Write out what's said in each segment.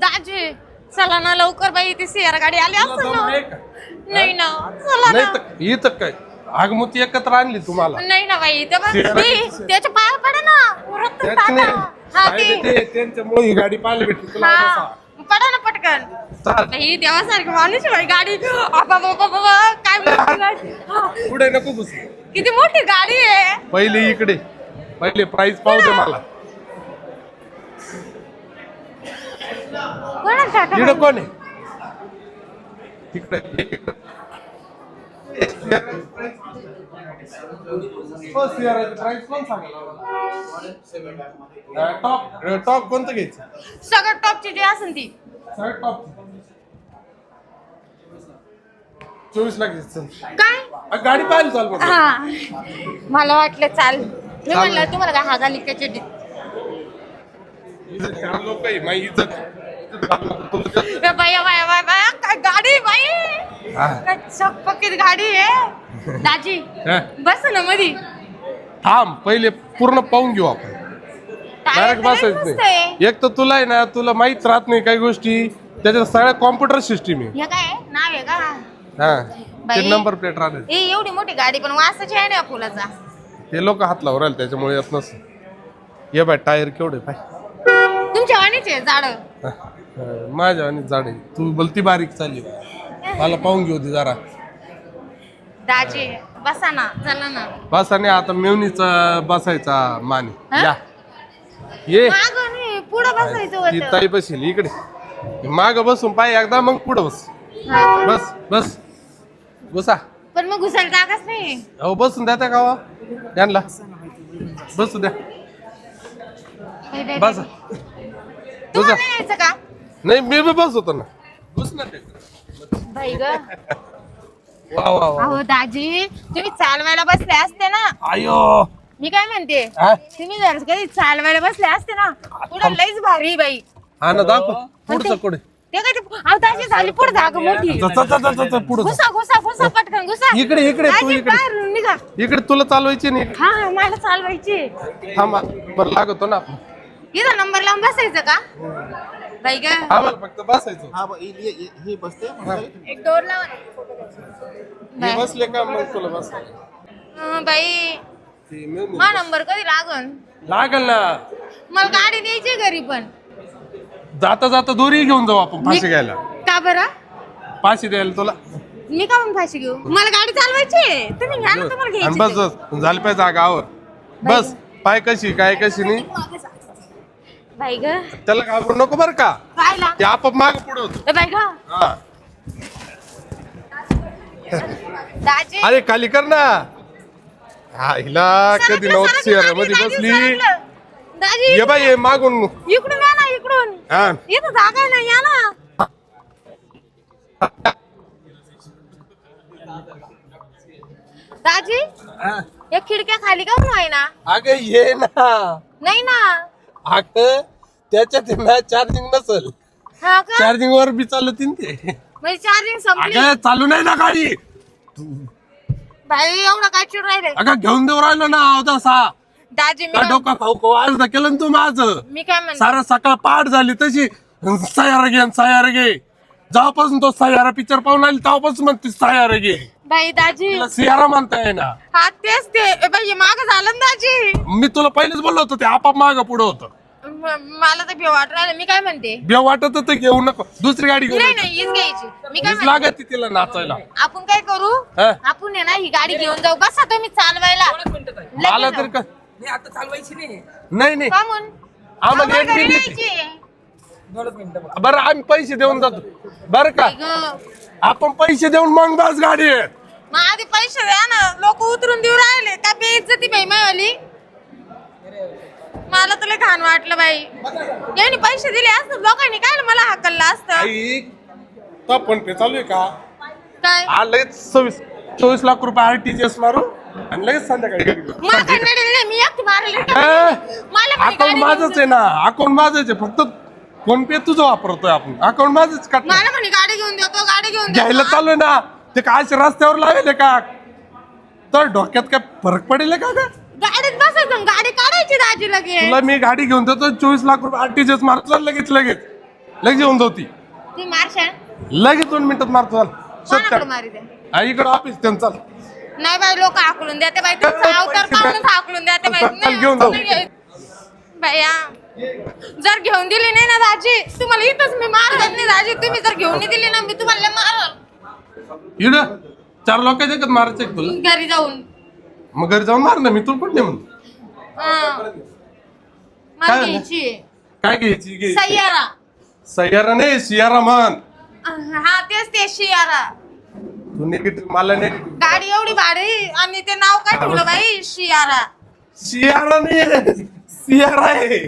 दाजी चला ना लवकर बाई ती शेअर गाडी आली असेल ना. नाही ना चला ना. नाही तर काय आगमती एकत्र आणली तुम्हाला. नाही ना बाई त्याच्या पाया पडा ना. त्यांच्यामुळे ही गाडी पाहायला भेटली तुला. पडा ना पटकन. बाई देवासारखी माणूस बाई गाडी. काय पुढे नको बस. किती मोठी गाडी आहे. पहिले प्राइस पाहू दे मला. इकडे कोण आहे तिकडे. प्राइस कोण सांगा. टॉप कोणतं घ्यायचं. सगळं टॉपची जी असेल ती. सगळं टॉप 24 लाख घ्यायचं. काय गाडी पाहायला चाल बघ. मला वाटलं चाल. मी म्हणलं तुम्हाला काय हागाली का चड्डी. चार लोक आहे माई इज्जत. काय गाडी बाई. काय चकपकीत गाडी आहे. दाजी बस ना मधी. थांब पहिले पूर्ण पाहून घेऊ आपण. डायरेक्ट बसायचं नाही. एक तर तुला आहे ना तुला माहित राहत नाही काही गोष्टी. त्याच्यात सगळ्या कॉम्प्युटर सिस्टीम आहे. हे काय नाव आहे का. ते नंबर प्लेट राहते. एवढी मोठी गाडी पण वासाची आहे ना फुलाचा. ते लोक हात लावून राहिले त्याच्यामुळे येत नस. ये बाय टायर केवढे पाय. तुमच्या वाणीचे झाड. माझ्या आणि झाड आहे. तू बोलती बारीक चालली. मला पाहून घेऊ दे जरा. दाजी बसा ना चला ना. बसा नाही आता मेवणीचा बसायचा माने. या ये पुढे बसायचं ती ताई बसेल इकडे. माग बसून पाय एकदा मग पुढे बस. बस बस बसा. पण मग घुसायला जागाच नाही. अहो बसून द्या त्या गावा त्यांना. बसू द्या. बसा. तुम्हाला नाही यायचं का. नाही मी बी बस होतो ना. बस ना. बाई ग. वा वा वा. अहो दाजी तुम्ही चालवायला बसले असते ना. आयो मी काय म्हणते हा? तुम्ही जर कधी चालवायला बसले असते ना पुढे लईच भारी बाई. हा ना दाखव पुढचं कुठे. ते काय अहो दाजी झाली पुढे जागा मोठी. पुढे घुसा घुसा घुसा पटकन घुसा. इकडे इकडे तू दाजी, इकडे बाहेरून निघा. इकडे तुला चालवायची नाही. हा मला चालवायची. थांबा बरं लागतो ना आपण. इथं नंबर लावून बसायचं का बाई ग. आम्हाला फक्त बसायचं. हे बसते एक डोर लावा. हे बसले का मग तुला बस. बाई मा नंबर कधी लागल ना. मला गाडी द्यायची घरी पण. जाता जाता दोरी घेऊन जाऊ आपण फाशी घ्यायला. का बरं फाशी द्यायला तुला. मी का पण फाशी घेऊ. मला गाडी चालवायची. तुम्ही घ्या ना तुम्हाला आणि घ्यायची. बस झाली पाहिजे जागावर. बस पाय कशी काय कशी नाही. बाई ग त्याला घाबरू नको बरं का. पाहिला ते आपोआप माग पुढे होत. बाई ग. हा. दाजी अरे खाली कर ना. हा हिला कधी नव्हत शेअर मध्ये बसली. दाजी ये बाई ये मागून. इकडून या ना इकडून. हा इथं जागा आहे ना या ना. दाजी या खिडक्या खाली का म्हणून आहे ना. अगं ये ना. नाही ना. अगं त्याच्यात ना चार्जिंग नसल. हा का चार्जिंग वर बी चालवतीन ते. म्हणजे चार्जिंग संपली. अगं चालू नाही ना गाडी. बाई एवढं काय चिड राहिले. अगं घेऊन देऊ राहिलो ना तसा. दाजी मी डोका खाऊ खाऊ आज केलं ना तू माझं. मी काय म्हणते सारा सकाळ पाठ झाली तशी सयार घे जेव्हापासून तो सयारा पिक्चर पाहून आली तेव्हापासून म्हणते सयार घे. बाई दाजी सियारा म्हणताय ना. हा तेच ते बाई माग झालं ना दाजी. मी तुला पहिलेच बोललो होतो ते आपाप माग पुढे होतं. मला तर भेव वाट राहिलं. मी काय म्हणते बेव वाटत तर घेऊ नको दुसरी गाडी घेऊ. नाही नाही हीच घ्यायची. मी काय म्हणते लागत तिला नाचायला. आपण काय करू हा? आपण आहे ना ही गाडी घेऊन जाऊ. बसा तुम्ही चालवायला. मला तर का आता चालवायची नाही. नाही नाही का म्हणून आम्हाला एक घरी मिनिट. न्यायची. 2 मिनिटं बरं आम्ही पैसे देऊन जातो बरं का. बाई गं. आपण पैसे देऊन मग बस गाडी आहे. मग आधी पैसे द्या ना. लोक उतरून देऊ राहिले का बेइज्जती बाई मायवाली. मला तुला घाण वाटलं बाई. यांनी पैसे दिले असत लोकांनी काय मला हाकललं असतं. आई तो फोन पे चालू आहे का. काय हा लगेच 24 लाख रुपये RTGS मारू आणि लगेच संध्याकाळी घरी घेऊ. मला काय नडेल नाही. मी एकटी मारले अकाउंट माझंच आहे ना. अकाउंट माझंच आहे फक्त फोन पे तुझं वापरतोय आपण. अकाउंट माझंच काढ. मला म्हणे गाडी घेऊन देतो गाडी घेऊन घ्यायला देतो. चालू आहे ना. ते काय असे रस्त्यावर लावेल का तर डोक्यात काय फरक पडेल का ग. गाडीत बसायचं गाडी काढायची दाजी लगेच. तुला मी गाडी घेऊन देतो 24 लाख रुपये RTGS मारतो लगेच लगेच. लगेच येऊन जाऊ ती ती मारशाल लगेच 2 मिनिटात मारतो कोणाकडे चाल मारी दे इकडं ऑफिस त्यांचा नाही बाई लोक हाकलून देते बाई तुमचा अवतार पाहून हाकलून देते बाई चल, घेऊन जाऊ. बाया जर घेऊन दिली नाही ना दाजी तुम्हाला इथंच मी मारत नाही दाजी तुम्ही जर घेऊन नाही दिली ना मी तुम्हाला मारल इकडं 4 लोकांच्या एकच मारायचं आहे तुला घरी जाऊन मग घरी जाऊन मार ना मी तुला कुठे म्हणतो मला काय? घ्यायची काय घ्यायची सय्यारा सय्यारा नाही सियारा म्हण हा तेच ते शियारा तू निगेटिव्ह मला निगेटिव्ह गाडी एवढी भारी आणि ते नाव काय ठेवलं बाई शियारा सियारा नाही सियारा आहे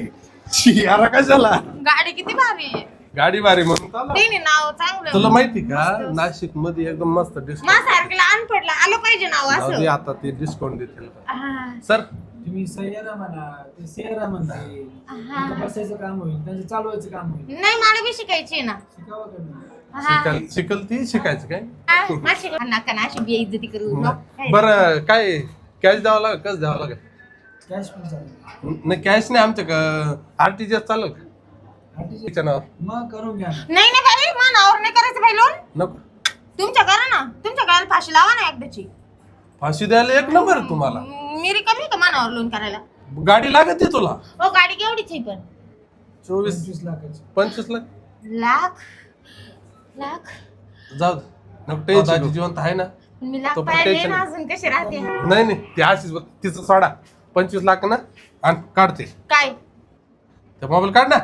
सियारा कशाला गाडी किती भारी आहे गाडी भारी म्हणून चालला. नाही नाव चांगलं तुला माहिती का नाशिक मध्ये एकदम मस्त डिस्काउंट माझ्यासारख्याला अनपडला आलं पाहिजे नाव असं आता ते डिस्काउंट देतील हा. सर तुम्ही सय्यारा म्हणा ते सेरा म्हणताय हा. बसायचं काम होईल त्यांचं चालवायचं काम होईल नाही मला बी शिकायची आहे ना शिकावं का नाही? हा. शिकल ती शिकायचं काय हा, माझी नका ना अशी बेइज्जती करू नको. बरं काय कॅश द्यावं लागेल कसं द्यावं लागेल कॅश पण चालेल नाही कॅश नाही आमच्या आरटीजीएस चालेल का आरटीजी तिच्या नावावर मग करून घ्या नाही नाही बाई मनावर नाही करायचं बाई लोन नको तुमच्या करा ना तुमच्या गळ्याला फाशी लावा ना एकदाची फाशी द्यायला एक नंबर आहे तुम्हाला मी रिकामी का मनावर लोन करायला गाडी लागत तुला हो गाडी केवढीच आहे पण 24 25 लाखाची 25 लाख लाख लाख जाऊ दे नको टेन्शन जिवंत आहे ना मी लाख तो पण पाहिजे tension ना अजून कशी राहते नाही नाही ती अशीच बघ तिचं सोडा 25 लाख ना आणि काढते काय ते मोबाईल काढ ना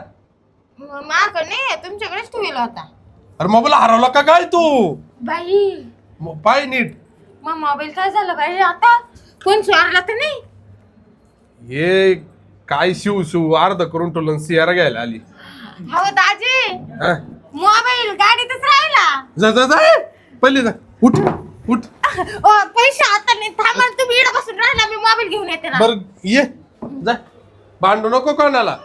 माझ्याकडे नाही तुमच्याकडेच ठेवला होता अरे मोबाईल हरवला का काय तू बाई पाय नीट मग मोबाईल काय झालं बाई आता कोण चोरला तर नाही हे काय शिव शिव अर्ध करून ठेवलं सियारा घ्यायला आली हो दाजी हा? मोबाईल गाडीतच राहिला जा जा जा पहिले जा उठ उठ ओ पैसे आता नाही थांबा तुम्ही इकडे बसून राहिला मी मोबाईल घेऊन येते ना बर ये जा भांडू नको कोणाला